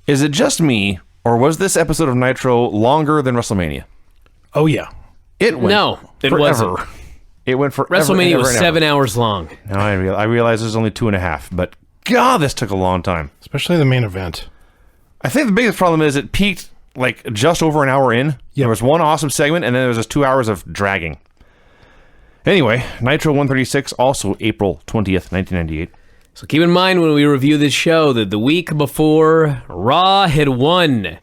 Is it just me, or was this episode of Nitro longer than WrestleMania? Oh, yeah. It went it forever. wasn't. It went forever. WrestleMania was 7 hours long. Now I realize it was only 2.5, but God, this took a long time. Especially the main event. I think the biggest problem is it peaked like just over an hour in. Yep. There was one awesome segment, and then there was just 2 hours of dragging. Anyway, Nitro 136, also April 20th, 1998. So keep in mind when we review this show that the week before, Raw had won.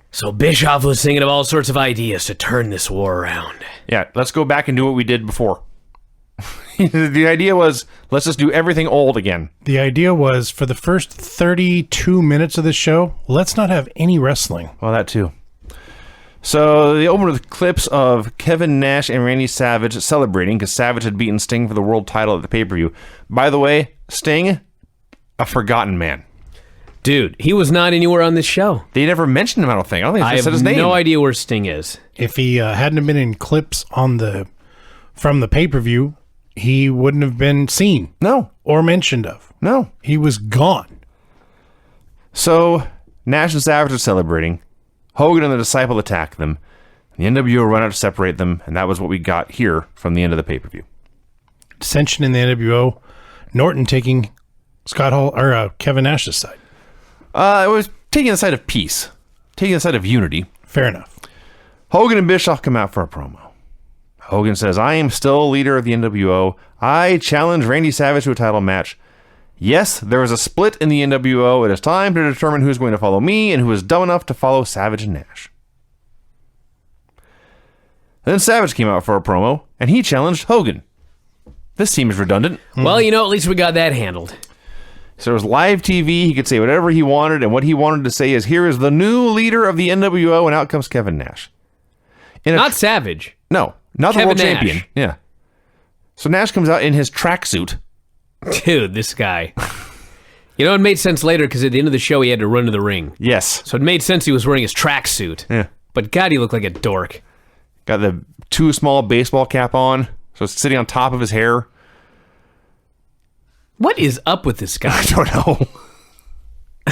So Bischoff was thinking of all sorts of ideas to turn this war around. Yeah, let's go back and do what we did before. The idea was, let's just do everything old again. The idea was, for the first 32 minutes of this show, let's not have any wrestling. Well, that too. So they opened with clips of Kevin Nash and Randy Savage celebrating because Savage had beaten Sting for the world title at the pay-per-view. By the way, Sting, a forgotten man. Dude, he was not anywhere on this show. They never mentioned him, I don't think. I said his name. have no idea where Sting is. If he hadn't been in clips from the pay-per-view, he wouldn't have been seen. No. Or mentioned of. No. He was gone. So Nash and Savage are celebrating. Hogan and the Disciple attack them. The NWO run out to separate them, and that was what we got here from the end of the pay-per-view. Dissension in the NWO. Norton taking Scott Hall or Kevin Nash's side. It was taking the side of peace, taking the side of unity. Fair enough. Hogan and Bischoff come out for a promo. Hogan says, "I am still leader of the NWO. I challenge Randy Savage to a title match. Yes, there is a split in the NWO. It is time to determine who is going to follow me and who is dumb enough to follow Savage and Nash." Then Savage came out for a promo, and he challenged Hogan. This seems redundant. Well, at least we got that handled. So it was live TV. He could say whatever he wanted, and what he wanted to say is, here is the new leader of the NWO, and out comes Kevin Nash. Not Savage. No, not Kevin the world Nash. champion. Yeah. So Nash comes out in his tracksuit. Dude, this guy. It made sense later because at the end of the show he had to run to the ring. Yes. So it made sense he was wearing his tracksuit. Yeah. But God, he looked like a dork. Got the too small baseball cap on, so it's sitting on top of his hair. What is up with this guy? I don't know.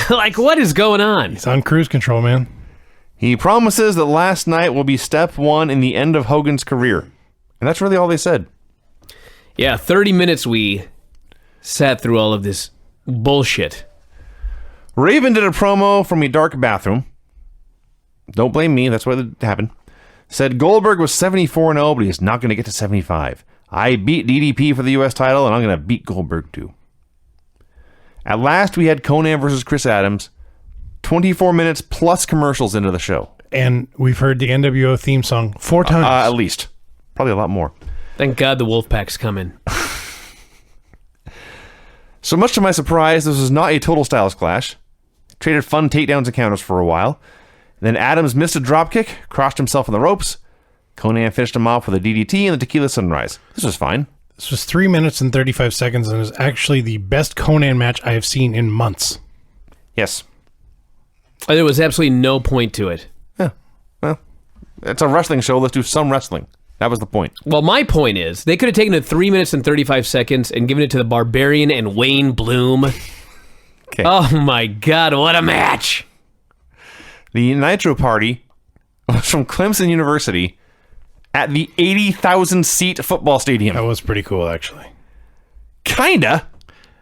Like, what is going on? He's on cruise control, man. He promises that last night will be step one in the end of Hogan's career. And that's really all they said. Yeah, 30 minutes we sat through all of this bullshit. Raven did a promo from a dark bathroom. Don't blame me, that's what happened. Said Goldberg was 74-0, but he's not going to get to 75. I beat DDP for the U.S. title, and I'm going to beat Goldberg too. At last, we had Conan versus Chris Adams. 24 minutes plus commercials into the show. And we've heard the NWO theme song 4 times. At least. Probably a lot more. Thank God the Wolfpack's coming. So much to my surprise, this was not a total styles clash. Traded fun takedowns and counters for a while. Then Adams missed a dropkick, crossed himself on the ropes. Conan finished him off with a DDT and the Tequila Sunrise. This was fine. This was 3 minutes and 35 seconds and is actually the best Conan match I have seen in months. Yes. There was absolutely no point to it. Yeah. Well, it's a wrestling show. Let's do some wrestling. That was the point. Well, my point is, they could have taken it 3 minutes and 35 seconds and given it to the Barbarian and Wayne Bloom. Okay. Oh my God, what a match! The Nitro party was from Clemson University at the 80,000-seat football stadium. That was pretty cool, actually. Kinda.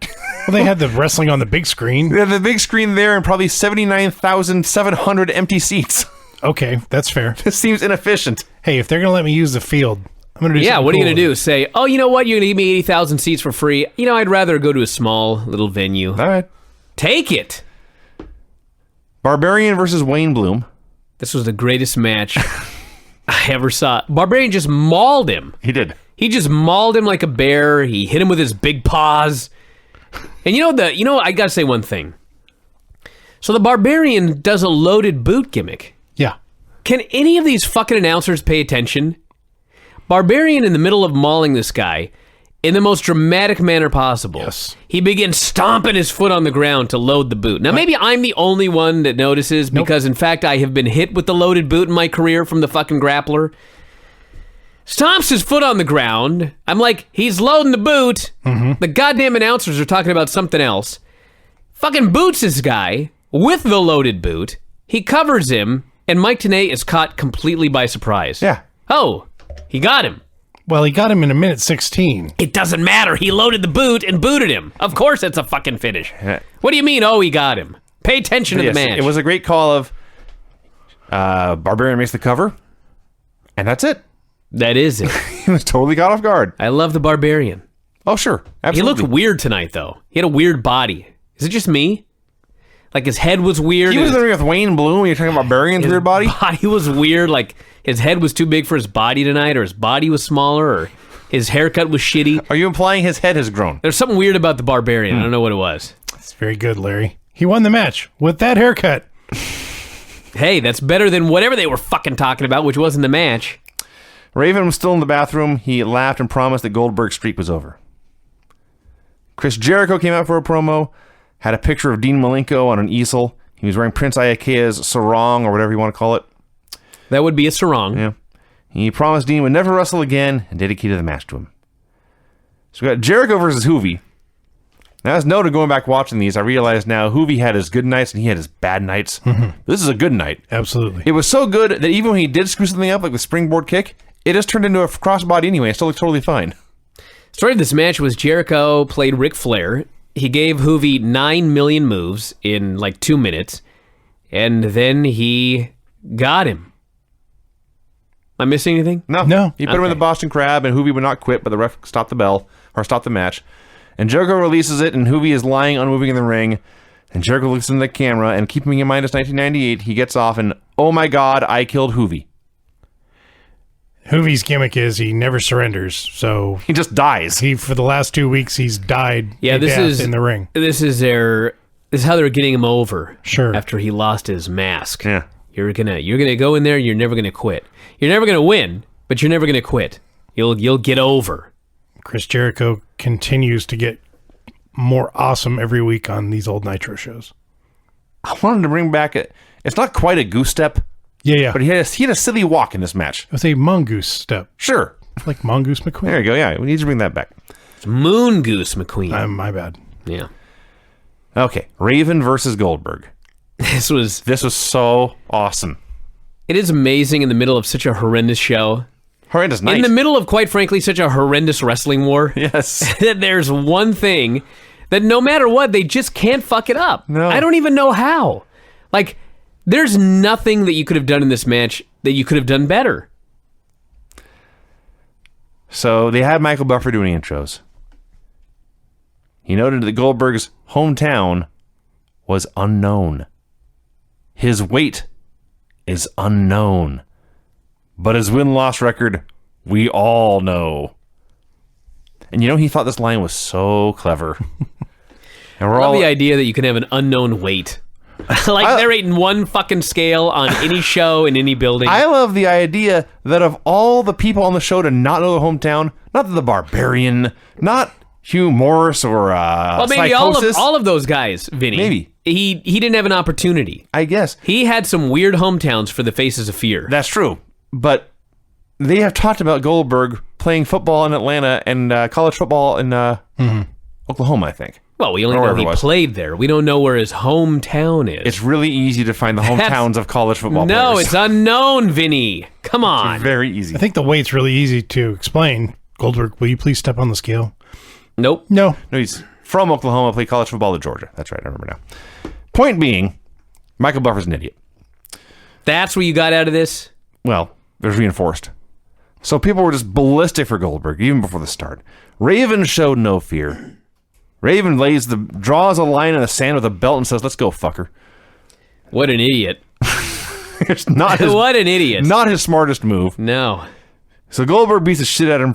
Well, they had the wrestling on the big screen. They had the big screen there and probably 79,700 empty seats. Okay, that's fair. This seems inefficient. Hey, if they're going to let me use the field, I'm going to do something Yeah, what are you cool going to do? Say, oh, you know what? You're going to give me 80,000 seats for free. I'd rather go to a small little venue. All right. Take it. Barbarian versus Wayne Bloom. This was the greatest match I ever saw. Barbarian just mauled him. He did. He just mauled him like a bear. He hit him with his big paws. And I got to say one thing. So the Barbarian does a loaded boot gimmick. Yeah. Can any of these fucking announcers pay attention? Barbarian in the middle of mauling this guy in the most dramatic manner possible. Yes. He begins stomping his foot on the ground to load the boot. Now, maybe I'm the only one that notices because, in fact, I have been hit with the loaded boot in my career from the fucking grappler. Stomps his foot on the ground. I'm like, he's loading the boot. Mm-hmm. The goddamn announcers are talking about something else. Fucking boots this guy. with the loaded boot. He covers him, and Mike Tenay is caught completely by surprise. Yeah. Oh, he got him. Well, he got him in a minute 16. It doesn't matter. He loaded the boot and booted him. Of course it's a fucking finish. Yeah. What do you mean, he got him? Pay attention to the match. It was a great call of Barbarian makes the cover, and that's it. That is it. He was totally caught off guard. I love the Barbarian. Oh, sure. He Absolutely. looked weird tonight, though. He had a weird body. Is it just me? Like, his head was weird. He was in the ring with Wayne Bloom when you're talking about Barbarian's weird body. Body was weird. Like, his head was too big for his body tonight, or his body was smaller, or his haircut was shitty. Are you implying his head has grown? There's something weird about the Barbarian. I don't know what it was. It's very good, Larry. He won the match with that haircut. Hey, that's better than whatever they were fucking talking about, which wasn't the match. Raven was still in the bathroom. He laughed and promised that Goldberg's streak was over. Chris Jericho came out for a promo, had a picture of Dean Malenko on an easel. He was wearing Prince Iaukei's sarong, or whatever you want to call it. That would be a sarong. Yeah. He promised Dean would never wrestle again and dedicated the match to him. So we got Jericho versus Hoovy. Now, as noted going back watching these, I realize now Hoovy had his good nights and he had his bad nights. This is a good night. Absolutely. It was so good that even when he did screw something up, like the springboard kick, it just turned into a crossbody anyway. It still looked totally fine. Story of this match was Jericho played Ric Flair. He gave Hoovy 9 million moves in like 2 minutes, and then he got him. Am I missing anything? No. He put him in the Boston Crab, and Hoovy would not quit, but the ref stopped the bell, or stopped the match. And Jericho releases it, and Hoovy is lying unmoving in the ring. And Jericho looks into the camera, and keeping in mind it's 1998, he gets off, and oh my God, I killed Hoovy. Hoovy's gimmick is he never surrenders, so He just dies. for the last 2 weeks he's died Yeah, a this death is in the ring. This is how they're getting him over. Sure. After he lost his mask. Yeah. You're gonna go in there. You're never gonna quit. You're never gonna win, but you're never gonna quit. You'll get over. Chris Jericho continues to get more awesome every week on these old Nitro shows. I wanted to bring back it's not quite a goose step, Yeah. but he had a silly walk in this match. It was a mongoose step, Sure. like Mongoose McQueen. There you go. Yeah, we need to bring that back. It's Moon Goose McQueen. My bad. Yeah. Okay, Raven versus Goldberg. This was so awesome. It is amazing in the middle of such a horrendous show. Horrendous night. In the middle of, quite frankly, such a horrendous wrestling war. Yes. That there's one thing that no matter what, they just can't fuck it up. No. I don't even know how. Like, there's nothing that you could have done in this match that you could have done better. So they had Michael Buffer doing intros. He noted that Goldberg's hometown was unknown. His weight is unknown. But his win-loss record, we all know. And he thought this line was so clever. And we're I love all the idea that you can have an unknown weight. There ain't one fucking scale on any show in any building. I love the idea that of all the people on the show to not know their hometown, not the Barbarian, not Hugh Morris or well, maybe Psychosis. all of those guys, Vinny. Maybe. He didn't have an opportunity. I guess. He had some weird hometowns for the Faces of Fear. That's true. But they have talked about Goldberg playing football in Atlanta and college football in Oklahoma, I think. Well, we only know he played there. We don't know where his hometown is. It's really easy to find the hometowns of college football players. No, it's unknown, Vinny. Come on. It's very easy. I think the weight's really easy to explain. Goldberg, will you please step on the scale? Nope. No. No, he's from Oklahoma, played college football at Georgia. That's right, I remember now. Point being, Michael Buffer's an idiot. That's what you got out of this? Well, it was reinforced. So people were just ballistic for Goldberg, even before the start. Raven showed no fear. Raven draws a line in the sand with a belt and says, "Let's go, fucker." What an idiot. It's not his, What an idiot. not his smartest move. No. So Goldberg beats the shit out of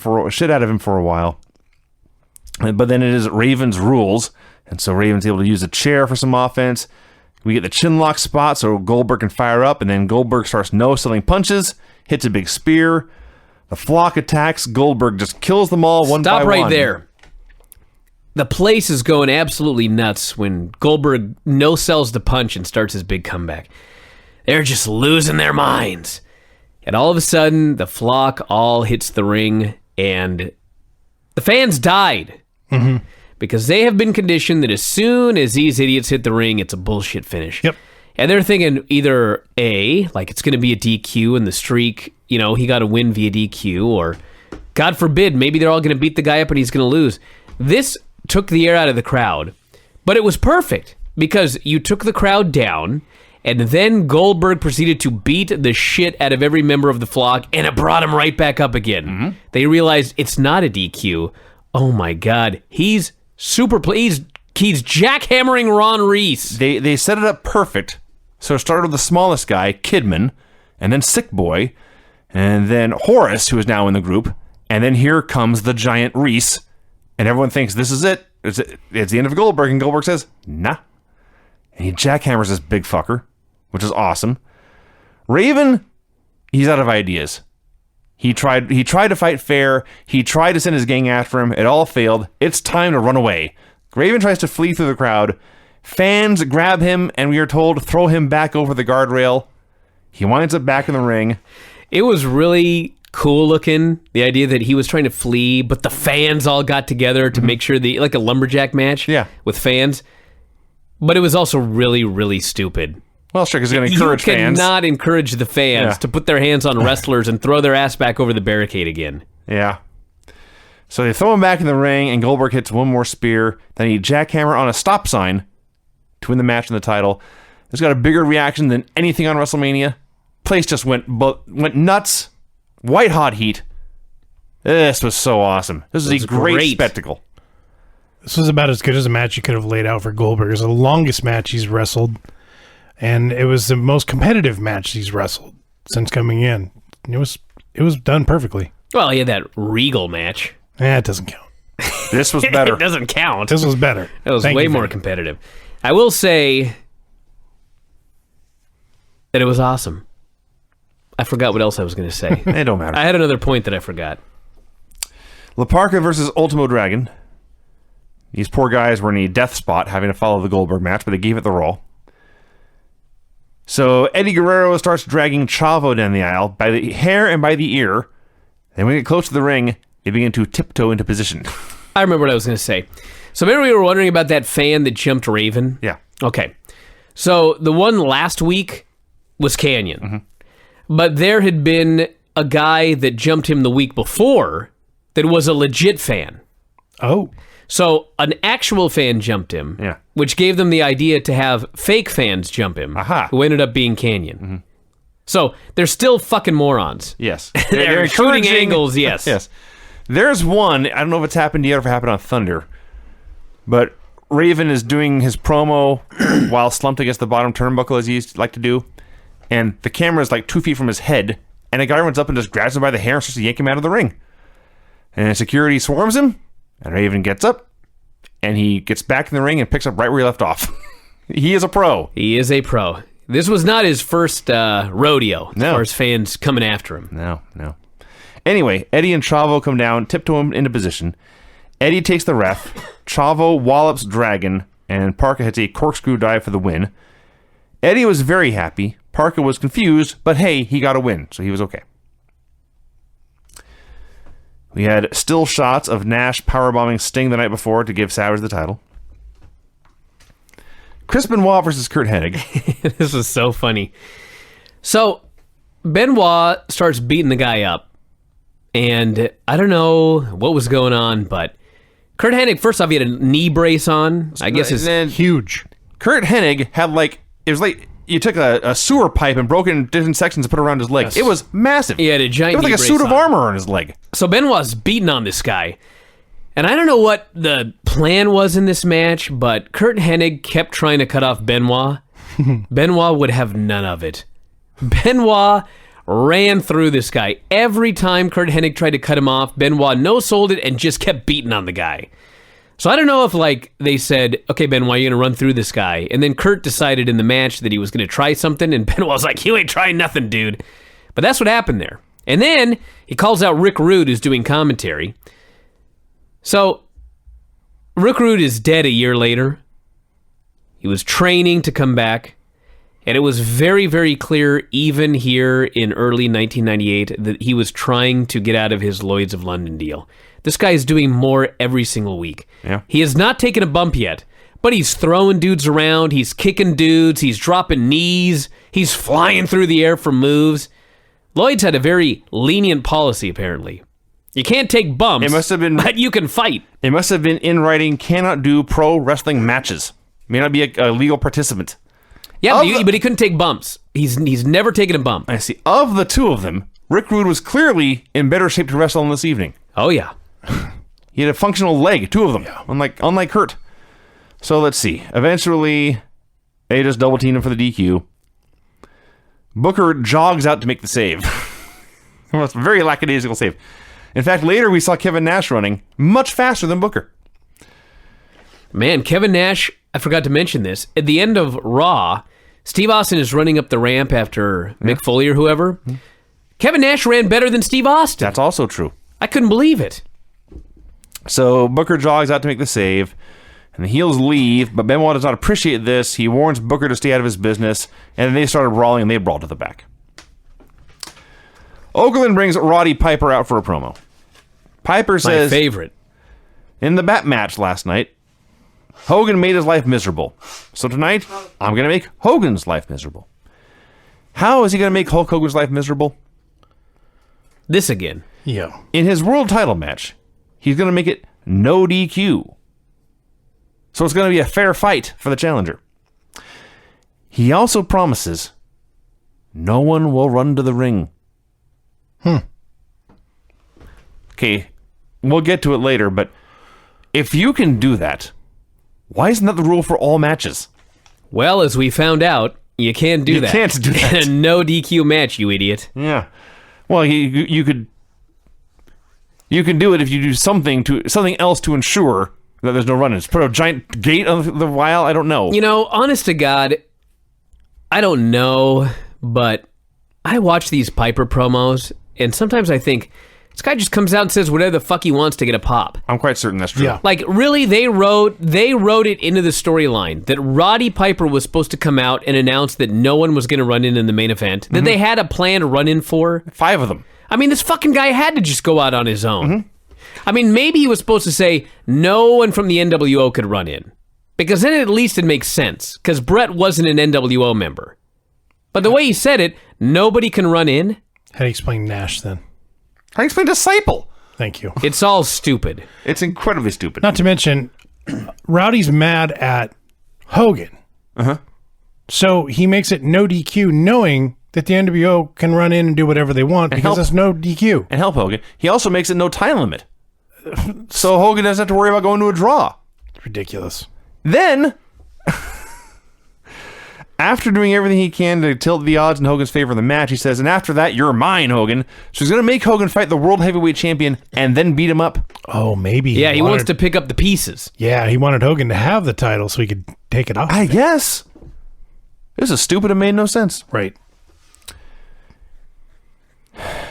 him for a while. But then it is Raven's rules, and so Raven's able to use a chair for some offense. We get the chin lock spot so Goldberg can fire up, and then Goldberg starts no-selling punches, hits a big spear. The flock attacks. Goldberg just kills them all one by one. Stop right there. The place is going absolutely nuts when Goldberg no-sells the punch and starts his big comeback. They're just losing their minds. And all of a sudden, the flock all hits the ring, and the fans died. Mm-hmm. because they have been conditioned that as soon as these idiots hit the ring, it's a bullshit finish. Yep. And they're thinking either A, like it's going to be a DQ and the streak, he got to win via DQ, or God forbid, maybe they're all going to beat the guy up and he's going to lose. This took the air out of the crowd, but it was perfect because you took the crowd down, and then Goldberg proceeded to beat the shit out of every member of the flock, and it brought him right back up again. Mm-hmm. They realized it's not a DQ. Oh my God, he's he's jackhammering Ron Reese. They set it up perfect. So it started with the smallest guy, Kidman, and then Sick Boy, and then Horace, who is now in the group, and then here comes the giant Reese, and everyone thinks this is it. It's the end of Goldberg, and Goldberg says, nah. And he jackhammers this big fucker, which is awesome. Raven, he's out of ideas. He tried to fight fair. He tried to send his gang after him. It all failed. It's time to run away. Raven tries to flee through the crowd. Fans grab him, and we are told to throw him back over the guardrail. He winds up back in the ring. It was really cool looking, the idea that he was trying to flee, but the fans all got together to make sure like a lumberjack match with fans. But it was also really, really stupid. Well, sure, because he's going to encourage fans. You cannot encourage the fans to put their hands on wrestlers and throw their ass back over the barricade again. Yeah. So they throw him back in the ring, and Goldberg hits one more spear. Then he jackhammer on a stop sign to win the match and the title. It's got a bigger reaction than anything on WrestleMania. Place just went nuts. White hot heat. This was so awesome. This is a great spectacle. This was about as good as a match you could have laid out for Goldberg. It was the longest match he's wrestled, and it was the most competitive match he's wrestled since coming in. It was done perfectly. Well, he had that Regal match. It doesn't count. This was better. It doesn't count. This was better. It was way more competitive. I will say that it was awesome. I forgot what else I was going to say. It don't matter. I had another point that I forgot. La Parka versus Ultimo Dragon. These poor guys were in a death spot having to follow the Goldberg match, but they gave it the roll. So Eddie Guerrero starts dragging Chavo down the aisle by the hair and by the ear. Then when we get close to the ring, they begin to tiptoe into position. I remember what I was going to say. So remember we were wondering about that fan that jumped Raven? Yeah. Okay. So the one last week was Canyon. Mm-hmm. But there had been a guy that jumped him the week before that was a legit fan. Oh. So an actual fan jumped him, which gave them the idea to have fake fans jump him, who ended up being Canyon. Mm-hmm. So they're still fucking morons. Yes. They're shooting angles, yes. Yes. There's one, I don't know if it's happened yet or if it happened on Thunder, but Raven is doing his promo while slumped against the bottom turnbuckle, as he used to like to do, and the camera is like 2 feet from his head, and a guy runs up and just grabs him by the hair and starts to yank him out of the ring. And security swarms him, and Raven gets up, and he gets back in the ring and picks up right where he left off. He is a pro. He is a pro. This was not his first rodeo as far as fans coming after him. No. Anyway, Eddie and Chavo come down, tiptoe him into position. Eddie takes the ref. Chavo wallops Dragon, and Parka hits a corkscrew dive for the win. Eddie was very happy. Parka was confused, but hey, he got a win, so he was okay. We had still shots of Nash powerbombing Sting the night before to give Savage the title. Chris Benoit versus Kurt Hennig. This was so funny. So, Benoit starts beating the guy up. And I don't know what was going on, but Kurt Hennig, first off, he had a knee brace on. I guess it's huge. Kurt Hennig had it was like you took a sewer pipe and broke it in different sections and put it around his leg. Yes. It was massive. He had a giant It was like a suit of armor on his leg. So Benoit's beating on this guy. And I don't know what the plan was in this match, but Kurt Hennig kept trying to cut off Benoit. Benoit would have none of it. Benoit ran through this guy. Every time Kurt Hennig tried to cut him off, Benoit no-sold it and just kept beating on the guy. So I don't know if they said, okay, Benoit, you're going to run through this guy. And then Kurt decided in the match that he was going to try something, and Benoit was like, you ain't trying nothing, dude. But that's what happened there. And then he calls out Rick Rude, who's doing commentary. So Rick Rude is dead a year later. He was training to come back. And it was very, very clear, even here in early 1998, that he was trying to get out of his Lloyd's of London deal. This guy is doing more every single week. Yeah. He has not taken a bump yet, but he's throwing dudes around. He's kicking dudes. He's dropping knees. He's flying through the air for moves. Lloyd's had a very lenient policy, apparently. You can't take bumps, It must have been. but you can fight. It must have been in writing. Cannot do pro wrestling matches. May not be a legal participant. Yeah, but he couldn't take bumps. He's never taken a bump. I see. Of the two of them, Rick Rude was clearly in better shape to wrestle on this evening. Oh, yeah. He had a functional leg, two of them, unlike Kurt. So let's see. Eventually, they just double team him for the DQ. Booker jogs out to make the save. It was a very lackadaisical save. In fact, later we saw Kevin Nash running much faster than Booker. Man, Kevin Nash, I forgot to mention this. At the end of Raw, Steve Austin is running up the ramp after Mick Foley or whoever. Kevin Nash ran better than Steve Austin. That's also true. I couldn't believe it. So Booker jogs out to make the save, and the heels leave, but Benoit does not appreciate this. He warns Booker to stay out of his business, and then they started brawling, and they brawled to the back. Okerlund brings Roddy Piper out for a promo. Piper says, My favorite. in the bat match last night, Hogan made his life miserable. So tonight, I'm going to make Hogan's life miserable. How is he going to make Hulk Hogan's life miserable? This again. Yeah. In his world title match, he's going to make it no DQ. So it's going to be a fair fight for the challenger. He also promises no one will run to the ring. Okay, we'll get to it later, but if you can do that, why isn't that the rule for all matches? Well, as we found out, you can't do that. You can't do that. In a no DQ match, you idiot. Yeah. Well, you could do it if you do something else to ensure that there's no run-ins. Put a giant gate on the while. I don't know. You know, honest to God, I don't know, but I watch these Piper promos, and sometimes I think, this guy just comes out and says whatever the fuck he wants to get a pop. I'm quite certain that's true. Yeah. Like, really, they wrote it into the storyline that Roddy Piper was supposed to come out and announce that no one was going to run in the main event, that they had a planned run-in for. 5 of them. I mean, this fucking guy had to just go out on his own. I mean, maybe he was supposed to say no one from the NWO could run in, because then at least it makes sense, because Brett wasn't an NWO member. But the way he said it, nobody can run in. How do you explain Nash then? I explained Disciple. Thank you. It's all stupid. It's incredibly stupid. Not to mention, Rowdy's mad at Hogan. So he makes it no DQ, knowing that the NWO can run in and do whatever they want because help. there's no DQ. And help Hogan. He also makes it no time limit. So Hogan doesn't have to worry about going to a draw. It's ridiculous. Then, after doing everything he can to tilt the odds in Hogan's favor in the match, he says, and after that, you're mine, Hogan. So he's going to make Hogan fight the World Heavyweight Champion and then beat him up. Oh, maybe. Yeah, he wants to pick up the pieces. Yeah, he wanted Hogan to have the title so he could take it off. I guess. This is stupid and made no sense. Right.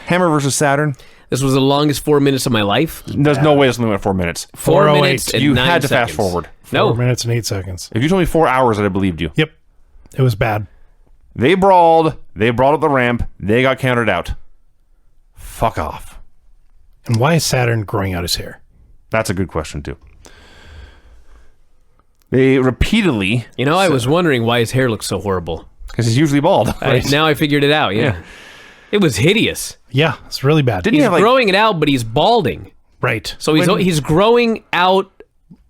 Hammer versus Saturn. This was the longest 4 minutes of my life. There's no way it's only went 4 minutes. 4 4:08. minutes and You 9 had to fast seconds. forward. 4 No. minutes and 8 seconds. If you told me 4 hours, I'd have believed you. Yep. It was bad. They brawled. They brawled up the ramp. They got counted out. Fuck off. And why is Saturn growing out his hair? That's a good question, too. They repeatedly... You know, I was wondering why his hair looks so horrible. Because he's usually bald. Now I figured it out, yeah. It was hideous. Yeah, it's really bad. Didn't he He's have, like, growing it out, but he's balding. Right. So he's growing out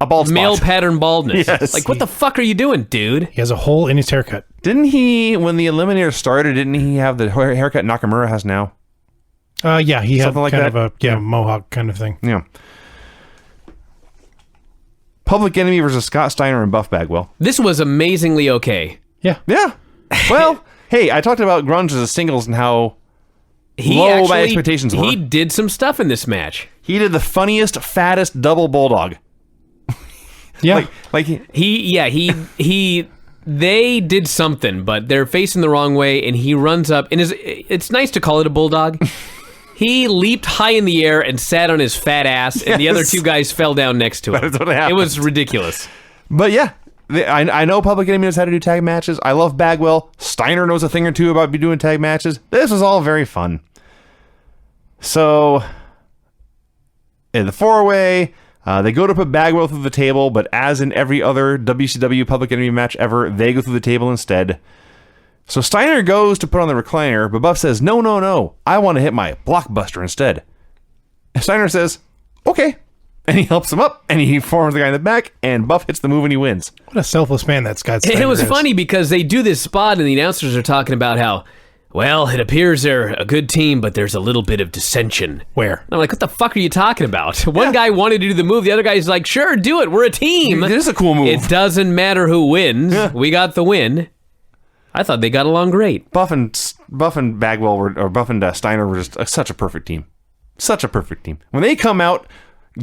a bald spot? male pattern baldness. Yes. Like, what the fuck are you doing, dude? He has a hole in his haircut. Didn't he, when the Eliminator started, didn't he have the haircut Nakamura has now? Yeah, he had Something like kind that? of a mohawk kind of thing. Yeah. Public Enemy versus Scott Steiner and Buff Bagwell. This was amazingly okay. Yeah. Yeah. Well, hey, I talked about grunge as a singles and how He low actually, my expectations were. He did some stuff in this match. He did the funniest, fattest double bulldog. Yeah. They did something, but they're facing the wrong way, and he runs up, and it's nice to call it a bulldog. He leaped high in the air and sat on his fat ass, and the other Yes. two guys fell down next to him. That's what It happened. was ridiculous. But yeah, I know Public Enemy knows how to do tag matches. I love Bagwell. Steiner knows a thing or two about doing tag matches. This was all very fun. So in the four-way. They go to put Bagwell through the table, but as in every other WCW Public Enemy match ever, they go through the table instead. So Steiner goes to put on the recliner, but Buff says, no, I want to hit my blockbuster instead. And Steiner says, okay. And he helps him up, and he forms the guy in the back, and Buff hits the move, and he wins. What a selfless man that Scott Steiner And it was is. funny because they do this spot, and the announcers are talking about how, well, it appears they're a good team, but there's a little bit of dissension. Where? And I'm like, what the fuck are you talking about? One guy wanted to do the move, the other guy's like, sure, do it, we're a team. It is a cool move. It doesn't matter who wins. Yeah. We got the win. I thought they got along great. Buff and Bagwell Buff and Steiner were just such a perfect team. Such a perfect team. When they come out,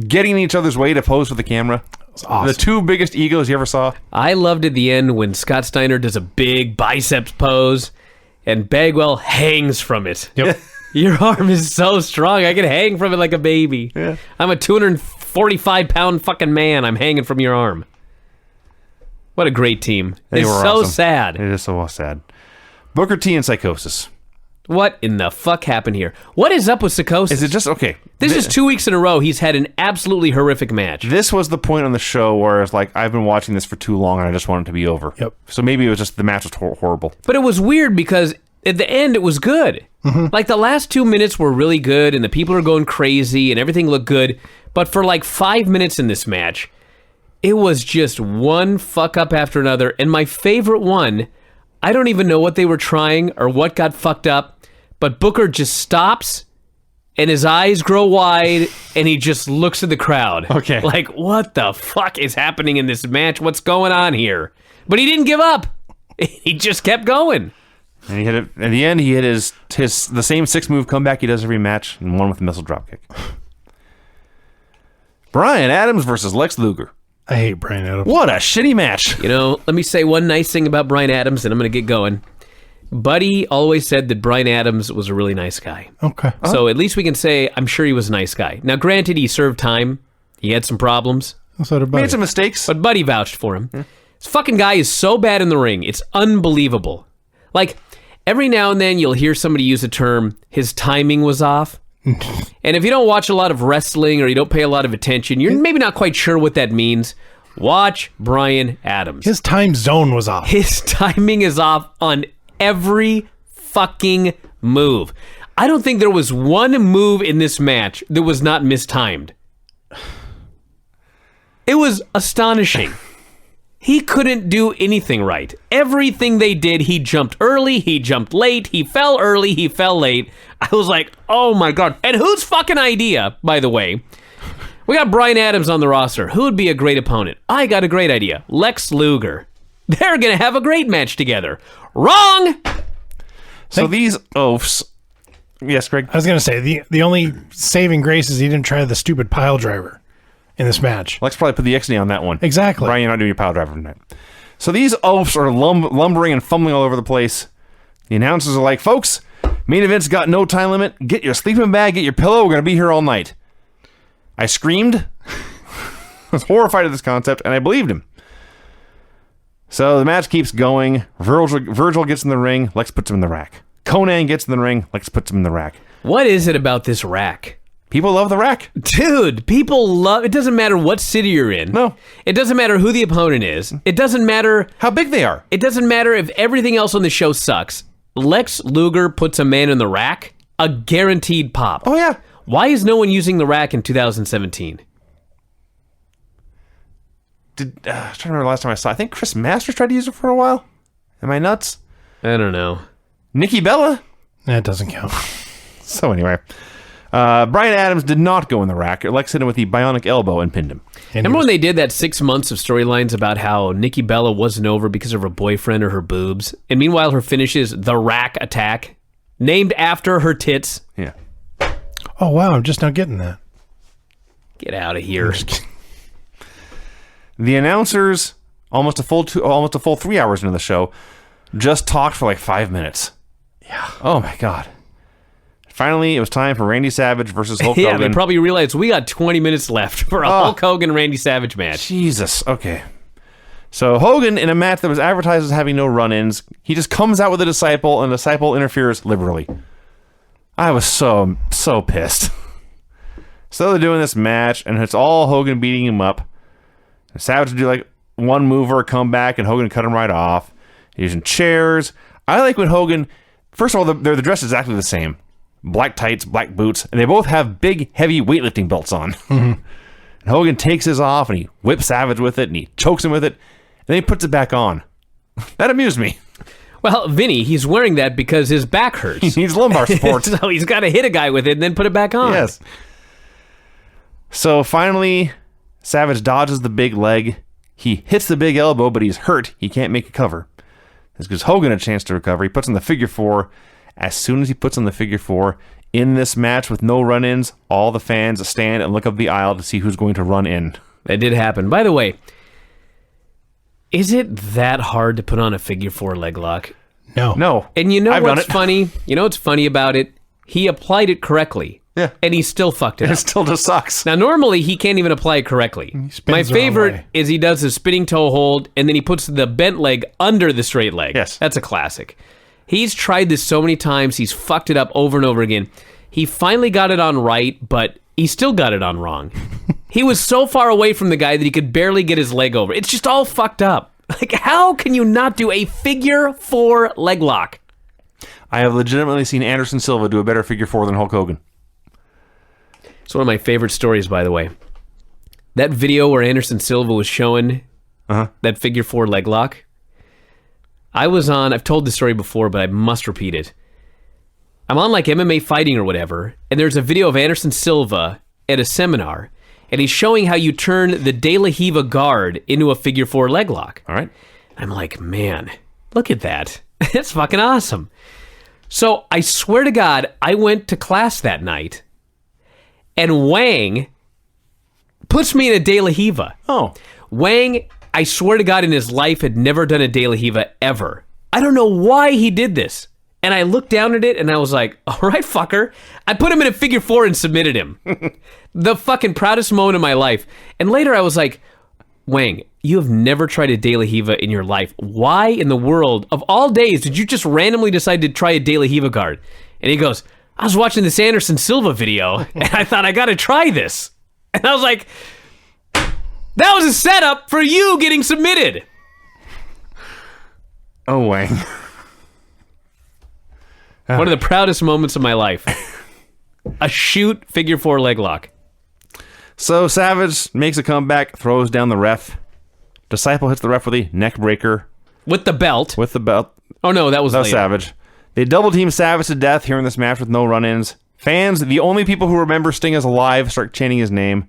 getting in each other's way to pose for the camera, It's awesome. the two biggest egos you ever saw. I loved at the end when Scott Steiner does a big biceps pose and Bagwell hangs from it. Yep. Your arm is so strong. I can hang from it like a baby. Yeah. I'm a 245-pound fucking man. I'm hanging from your arm. What a great team. They It's were so awesome. sad. It is so sad. Booker T and Psychosis. What in the fuck happened here? What is up with Psychosis? Is it just okay? This is 2 weeks in a row. He's had an absolutely horrific match. This was the point on the show where it's like, I've been watching this for too long and I just want it to be over. Yep. So maybe it was just the match was horrible. But it was weird because at the end it was good. Like the last 2 minutes were really good and the people are going crazy and everything looked good. But for like 5 minutes in this match, it was just one fuck up after another. And my favorite one, I don't even know what they were trying or what got fucked up, but Booker just stops and his eyes grow wide and he just looks at the crowd. Okay. Like, what the fuck is happening in this match? What's going on here? But he didn't give up. He just kept going. And he hit it at the end. He hit his the same 6-move comeback he does every match, and won with a missile dropkick. Bryan Adams versus Lex Luger. I hate Bryan Adams. What a shitty match! You know, let me say one nice thing about Bryan Adams, and I'm going to get going. Buddy always said that Bryan Adams was a really nice guy. Okay. So at least we can say, I'm sure he was a nice guy. Now, granted, he served time. He had some problems. So did Buddy. Made some mistakes. But Buddy vouched for him. This fucking guy is so bad in the ring. It's unbelievable. Like, every now and then you'll hear somebody use the term, his timing was off. And if you don't watch a lot of wrestling or you don't pay a lot of attention, you're maybe not quite sure what that means. Watch Bryan Adams. His time zone was off. His timing is off on every fucking move. I don't think there was one move in this match that was not mistimed. It was astonishing. He couldn't do anything right. Everything they did, he jumped early, he jumped late, he fell early, he fell late. I was like, oh my God. And whose fucking idea, by the way? We got Bryan Adams on the roster. Who would be a great opponent? I got a great idea. Lex Luger. They're going to have a great match together. Wrong! So these oafs. Yes, Greg. I was going to say, the only saving grace is he didn't try the stupid pile driver in this match. Let's probably put the XD on that one. Exactly. Brian, you're not doing your power driver tonight. So these oafs are lumbering and fumbling all over the place. The announcers are like, folks, main event's got no time limit. Get your sleeping bag, get your pillow. We're going to be here all night. I screamed. I was horrified at this concept, and I believed him. So the match keeps going. Virgil gets in the ring. Lex puts him in the rack. Conan gets in the ring. Lex puts him in the rack. What is it about this rack? People love the rack. Dude, people love... It doesn't matter what city you're in. No. It doesn't matter who the opponent is. It doesn't matter... How big they are. It doesn't matter if everything else on the show sucks. Lex Luger puts a man in the rack, a guaranteed pop. Oh, yeah. Why is no one using the rack in 2017? I'm trying to remember the last time I saw it. I think Chris Masters tried to use it for a while. Am I nuts? I don't know. Nikki Bella? That doesn't count. So anyway, Bryan Adams did not go in the rack. Lex hit him with the bionic elbow and pinned him. Remember when they did that 6 months of storylines about how Nikki Bella wasn't over because of her boyfriend or her boobs? And meanwhile, her finish is the rack attack, named after her tits. Yeah. Oh, wow. I'm just now getting that. Get out of here. The announcers, almost a full 3 hours into the show, just talked for like 5 minutes. Yeah. Oh my God. Finally, it was time for Randy Savage versus Hulk Yeah, Hogan. they probably realized we got 20 minutes left for a Hulk Hogan Randy Savage match. Jesus. Okay. So Hogan, in a match that was advertised as having no run-ins, he just comes out with a disciple, and the disciple interferes liberally. I was so pissed. So they're doing this match, and it's all Hogan beating him up. And Savage would do like one mover, come back, and Hogan cut him right off. Using chairs. I like when Hogan, first of all, they're dressed exactly the same. Black tights, black boots, and they both have big, heavy weightlifting belts on. And Hogan takes his off, and he whips Savage with it, and he chokes him with it, and then he puts it back on. That amused me. Well, Vinny, he's wearing that because his back hurts. He needs lumbar support. So he's got to hit a guy with it and then put it back on. Yes. So finally, Savage dodges the big leg. He hits the big elbow, but he's hurt. He can't make a cover. This gives Hogan a chance to recover. He puts on the figure four. As soon as he puts on the figure four, in this match with no run-ins, all the fans stand and look up the aisle to see who's going to run in. That did happen. By the way, is it that hard to put on a figure four leg lock? No. And you know I've done what's it. funny? You know what's funny about it? He applied it correctly. Yeah. And he still fucked it It up. still just sucks. Now, normally, he can't even apply it correctly. spins My the wrong favorite way. is he does the spinning toe hold, and then he puts the bent leg under the straight leg. Yes. That's a classic. He's tried this so many times. He's fucked it up over and over again. He finally got it on right, but he still got it on wrong. He was so far away from the guy that he could barely get his leg over. It's just all fucked up. Like, how can you not do a figure four leg lock? I have legitimately seen Anderson Silva do a better figure four than Hulk Hogan. It's one of my favorite stories, by the way. That video where Anderson Silva was showing that figure four leg lock. I've told this story before, but I must repeat it. I'm on like MMA fighting or whatever, and there's a video of Anderson Silva at a seminar, and he's showing how you turn the De La Riva guard into a figure four leg lock. All right. I'm like, man, look at that. That's fucking awesome. So I swear to God, I went to class that night, and Wang puts me in a De La Riva. Oh. Wang, I swear to God, in his life had never done a De La Riva ever. I don't know why he did this. And I looked down at it and I was like, all right, fucker. I put him in a figure four and submitted him. The fucking proudest moment of my life. And later I was like, Wang, you have never tried a De La Riva in your life. Why in the world, of all days, did you just randomly decide to try a De La Riva guard? And he goes, I was watching this Anderson Silva video and I thought I got to try this. And I was like, that was a setup for you getting submitted. Oh, Wang. One of the proudest moments of my life. A shoot figure four leg lock. So Savage makes a comeback, throws down the ref. Disciple hits the ref with a neck breaker With the belt. with the belt. Oh, no, that was That was later. Savage. They double team Savage to death here in this match with no run-ins. Fans, the only people who remember Sting as alive, start chanting his name.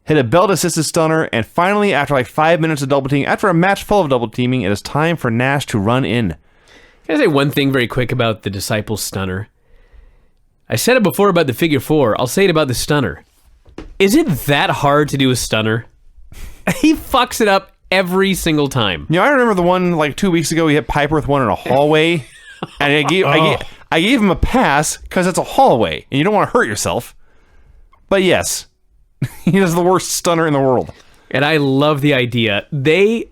Hit a belt-assisted stunner, and finally, after like 5 minutes of double teaming, after a match full of double teaming, it is time for Nash to run in. Can I say one thing very quick about the Disciple stunner? I said it before about the figure four. I'll say it about the stunner. Is it that hard to do a stunner? He fucks it up every single time. You know, I remember the one like 2 weeks ago, he hit Piper with one in a hallway, and I gave him a pass because it's a hallway, and you don't want to hurt yourself. But yes, he is the worst stunner in the world. And I love the idea. They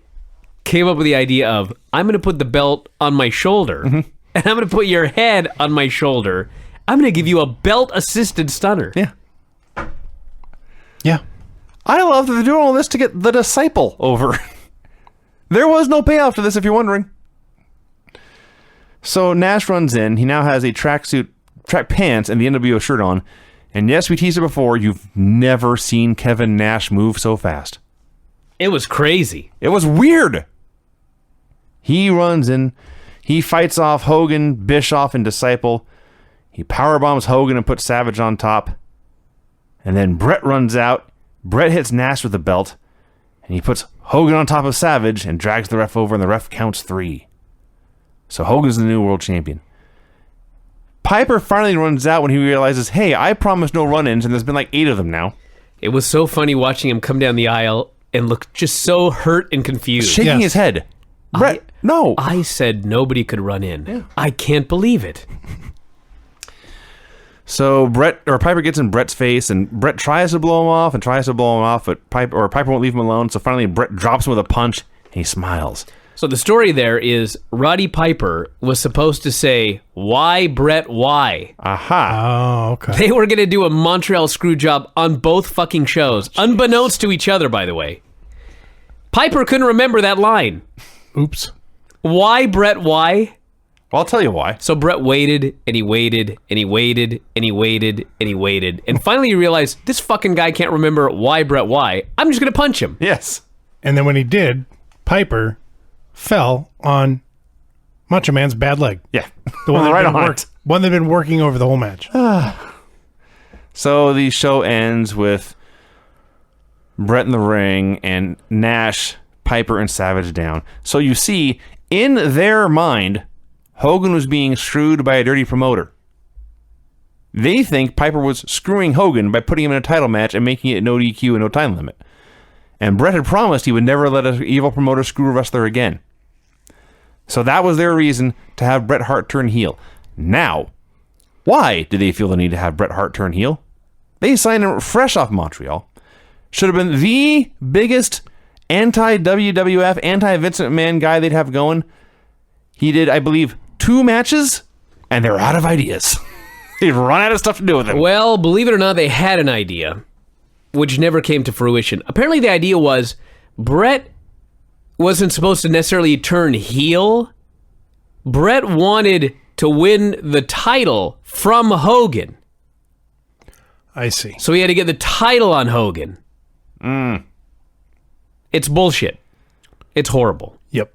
came up with the idea of, I'm going to put the belt on my shoulder, and I'm going to put your head on my shoulder. I'm going to give you a belt-assisted stunner. Yeah. Yeah. I love that they're doing all this to get the Disciple over. There was no payoff to this, if you're wondering. So Nash runs in. He now has a track pants, and the NWO shirt on. And yes, we teased it before. You've never seen Kevin Nash move so fast. It was crazy. It was weird. He runs in. He fights off Hogan, Bischoff, and Disciple. He powerbombs Hogan and puts Savage on top. And then Brett runs out. Brett hits Nash with the belt. And he puts Hogan on top of Savage and drags the ref over, and the ref counts 3. So Hogan's the new world champion. Piper finally runs out when he realizes, hey, I promised no run-ins, and there's been like 8 of them now. It was so funny watching him come down the aisle and look just so hurt and confused. Shaking his head. Brett, no. I said nobody could run in. Yeah. I can't believe it. So Piper gets in Brett's face, and Brett tries to blow him off, but Piper won't leave him alone. So finally, Brett drops him with a punch, and he smiles. So the story there is Roddy Piper was supposed to say, "Why, Brett, why?" Aha. Oh, okay. They were going to do a Montreal screw job on both fucking shows, unbeknownst to each other, by the way. Piper couldn't remember that line. Oops. Why, Brett, why? Well, I'll tell you why. So Brett waited, and he waited, and he waited, and he waited, and he waited. And finally he realized, this fucking guy can't remember why, Brett, why. I'm just going to punch him. Yes. And then when he did, Piper fell on Macho Man's bad leg. Yeah. The one right that on it. one that had been working over the whole match. So the show ends with Brett in the ring and Nash, Piper, and Savage down. So you see, in their mind, Hogan was being screwed by a dirty promoter. They think Piper was screwing Hogan by putting him in a title match and making it no DQ and no time limit. And Brett had promised he would never let an evil promoter screw a wrestler again. So that was their reason to have Bret Hart turn heel. Now, why did they feel the need to have Bret Hart turn heel? They signed him fresh off Montreal. Should have been the biggest anti-WWF, anti-Vince McMahon guy they'd have going. He did, I believe, 2 matches, and they're out of ideas. They've run out of stuff to do with him. Well, believe it or not, they had an idea, which never came to fruition. Apparently the idea was Brett wasn't supposed to necessarily turn heel. Brett wanted to win the title from Hogan. I see. So he had to get the title on Hogan. It's bullshit. It's horrible. Yep.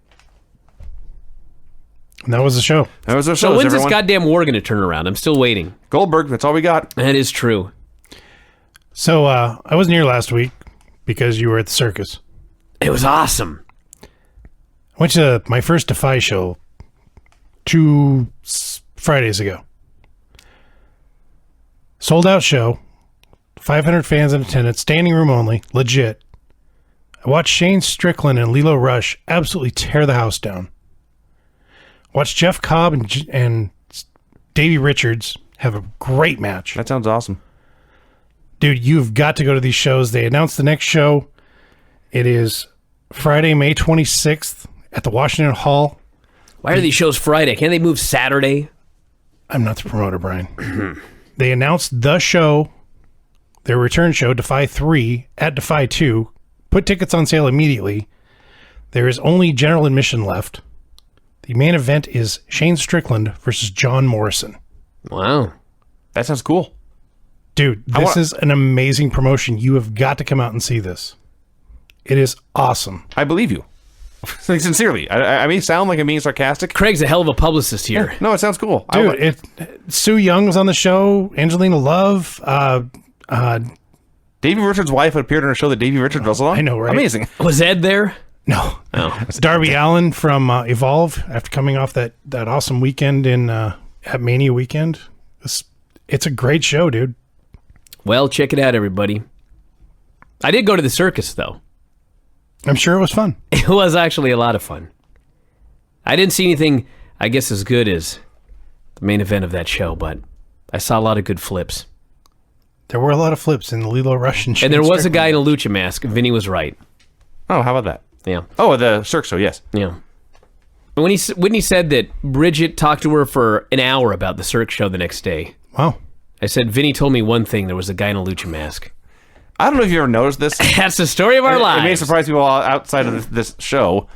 And that was the show. That was our So show. when's this goddamn war going to turn around? I'm still waiting. Goldberg, that's all we got. That is true. So I wasn't here last week because you were at the circus. It was awesome. I went to my first Defy show 2 Fridays ago. Sold out show. 500 fans in attendance. Standing room only. Legit. I watched Shane Strickland and Lilo Rush absolutely tear the house down. Watched Jeff Cobb and Davey Richards have a great match. That sounds awesome. Dude, you've got to go to these shows. They announced the next show. It is Friday, May 26th at the Washington Hall. Why are these shows Friday? Can't they move Saturday? I'm not the promoter, Brian. They announced the show, their return show, Defy 3, at Defy 2. Put tickets on sale immediately. There is only general admission left. The main event is Shane Strickland versus John Morrison. Wow. That sounds cool. Dude, this is an amazing promotion. You have got to come out and see this. It is awesome. I believe you. Like, sincerely. I may sound like I'm being sarcastic. Craig's a hell of a publicist here. No, it sounds cool. Dude, Sue Young was on the show. Angelina Love. Davey Richards' wife appeared on a show that Davey Richards wrestled on. I know, right? Amazing. Was Ed there? No. Oh. Darby Allin from Evolve, after coming off that awesome weekend at Mania weekend. It's a great show, dude. Well, check it out, everybody. I did go to the circus, though. I'm sure it was fun. It was actually a lot of fun. I didn't see anything, I guess, as good as the main event of that show, but I saw a lot of good flips. There were a lot of flips in the Lilo Rush and there was a guy in a lucha mask. Vinny was right. Oh, how about that? Yeah. Oh, the Cirque show, yes. Yeah. But when he said that Bridget talked to her for an hour about the Cirque show the next day, wow. I said, Vinny told me one thing. There was a guy in a lucha mask. I don't know if you ever noticed this. That's the story of our lives. It may surprise people outside of this show.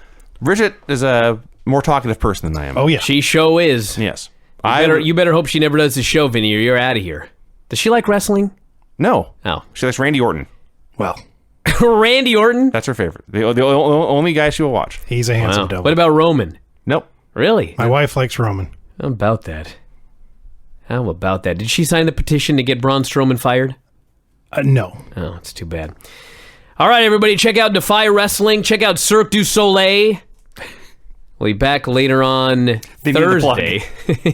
Bridget is a more talkative person than I am. Oh, yeah. She show is. Yes. You better hope she never does the show, Vinny, or you're out of here. Does she like wrestling? No. Oh. She likes Randy Orton. Well, Randy Orton? That's her favorite. The only guy she will watch. he's a handsome devil. What about Roman? Nope. Really? My wife likes Roman. How about that? How about that? Did she sign the petition to get Braun Strowman fired? No. Oh, it's too bad. All right, everybody, check out Defy Wrestling. Check out Cirque du Soleil. We'll be back later on Thursday.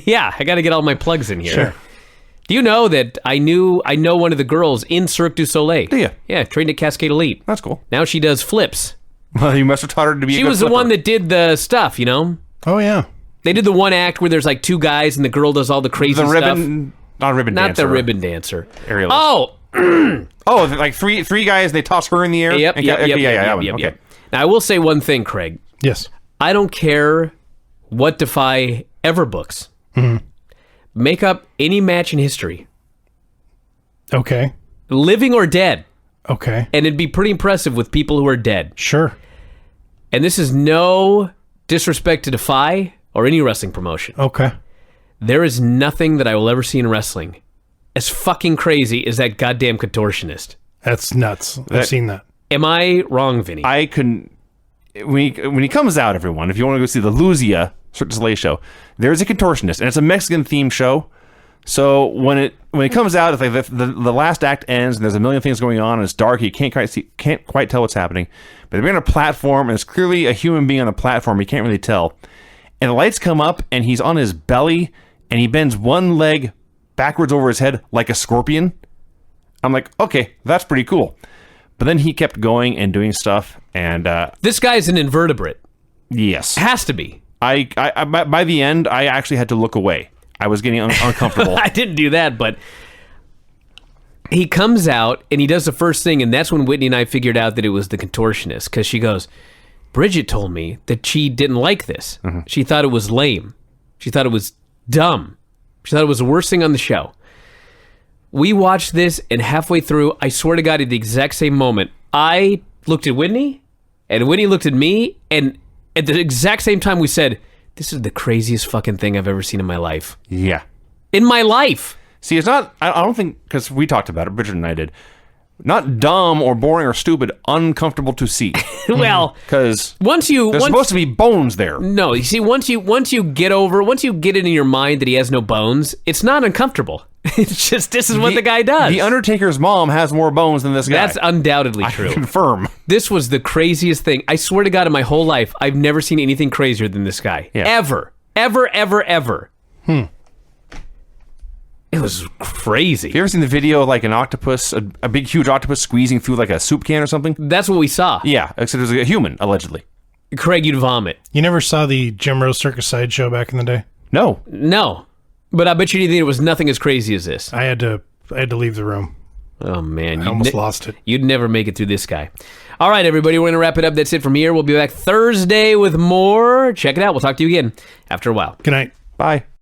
Yeah, I got to get all my plugs in here. Sure. Do you know that I know one of the girls in Cirque du Soleil? Do you? Yeah, trained at Cascade Elite. That's cool. Now she does flips. Well, you must have taught her to be She a good was the flipper. one that did the stuff, you know? Oh, yeah. They did the one act where there's like 2 guys and the girl does all the crazy The stuff. ribbon... Not ribbon Not dancer. the ribbon dancer. Aerialist. Oh! Oh, like three guys, they toss her in the air? Yep. Okay. Now, I will say one thing, Craig. Yes. I don't care what Defy ever books. Mm-hmm. Make up any match in history, Okay. living or dead, Okay. and it'd be pretty impressive with people who are dead. Sure. And this is no disrespect to Defy or any wrestling promotion. Okay. There is nothing that I will ever see in wrestling as fucking crazy as that goddamn contortionist. That's nuts. I've seen that. Am I wrong, Vinny? I couldn't. When he comes out, everyone, if you want to go see the Luzia Cirque du Soleil show, there's a contortionist, and it's a Mexican themed show. So when it comes out, if like the last act ends and there's a million things going on and it's dark, you can't quite tell what's happening. But they're on a platform and it's clearly a human being on the platform. You can't really tell. And the lights come up and he's on his belly and he bends one leg backwards over his head like a scorpion. I'm like, okay, that's pretty cool. But then he kept going and doing stuff, and this guy's an invertebrate. yes, Has to be. I by the end, I actually had to look away. I was getting uncomfortable. I didn't do that, but he comes out and he does the first thing, and that's when Whitney and I figured out that it was the contortionist, because she goes, Bridget told me that she didn't like this. Mm-hmm. She thought it was lame. She thought it was dumb. She thought it was the worst thing on the show. We watched this, and halfway through, I swear to God, at the exact same moment, I looked at Whitney, and Whitney looked at me, and at the exact same time, we said, this is the craziest fucking thing I've ever seen in my life. Yeah. In my life. See, it's not. I don't think, because we talked about it. Bridget and I did. Not dumb or boring or stupid. Uncomfortable to see. Well, Because once there's supposed to be bones there. No, you see, once you get it in your mind that he has no bones, it's not uncomfortable. It's just, this is what the guy does. The Undertaker's mom has more bones than this guy. That's undoubtedly I true. confirm. This was the craziest thing. I swear to God, in my whole life, I've never seen anything crazier than this guy. Yeah. Ever. Ever, ever, ever. It was crazy. Have you ever seen the video of like an octopus, a big, huge octopus squeezing through like a soup can or something? That's what we saw. Yeah, except it was a human, allegedly. Craig, you'd vomit. You never saw the Jim Rose Circus Sideshow back in the day? No. No. But I bet you didn't think it was nothing as crazy as this. I had to leave the room. Oh, man. I almost lost it. You'd never make it through this guy. All right, everybody, we're going to wrap it up. That's it from here. We'll be back Thursday with more. Check it out. We'll talk to you again after a while. Good night. Bye.